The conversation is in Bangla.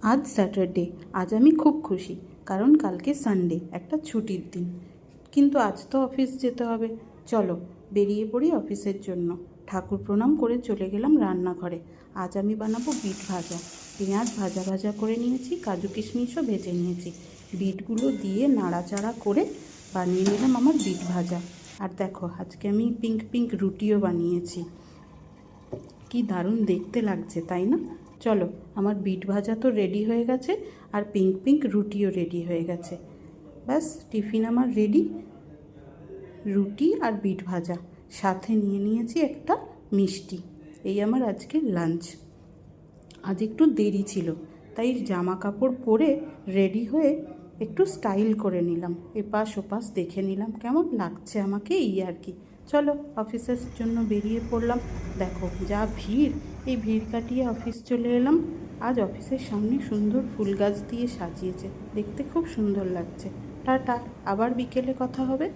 আজ স্যাটারডে। আজ আমি খুব খুশি, কারণ কালকে সানডে, একটা ছুটির দিন। কিন্তু আজ তো অফিস যেতে হবে। চলো বেরিয়ে পড়ি অফিসের জন্য। ঠাকুর প্রণাম করে চলে গেলাম রান্নাঘরে। আজ আমি বানাবো বিট ভাজা। পেঁয়াজ ভাজা ভাজা করে নিয়েছি, কাজু কিশমিশও ভেজে নিয়েছি। বিটগুলো দিয়ে নাড়াচাড়া করে বানিয়ে নিলাম আমার বিট ভাজা। আর দেখো, আজকে আমি পিঙ্ক পিঙ্ক রুটিও বানিয়েছি। কি দারুণ দেখতে লাগছে, তাই না? চলো, আমার বিট ভাজা তো রেডি হয়ে গেছে, আর পিঙ্ক পিঙ্ক রুটিও রেডি হয়ে গেছে। ব্যাস, টিফিন আমার রেডি। রুটি আর বিট ভাজা, সাথে নিয়ে নিয়েছি একটা মিষ্টি। এই আমার আজকের লাঞ্চ। আজ একটু দেরি ছিল, তাই জামা কাপড় পরে রেডি হয়ে একটু স্টাইল করে নিলাম, এপাশ ওপাশ দেখে নিলাম কেমন লাগছে আমাকে, এই আর কি। চলো অফিসের জন্য বেরিয়ে পড়লাম। দেখো যা ভিড়, এই ভিড় কাটিয়ে অফিস চলে এলাম। আজ অফিসের সামনে সুন্দর ফুল গাছ দিয়ে সাজিয়েছে, দেখতে খুব সুন্দর লাগছে। টাটা, আবার বিকেলে কথা হবে।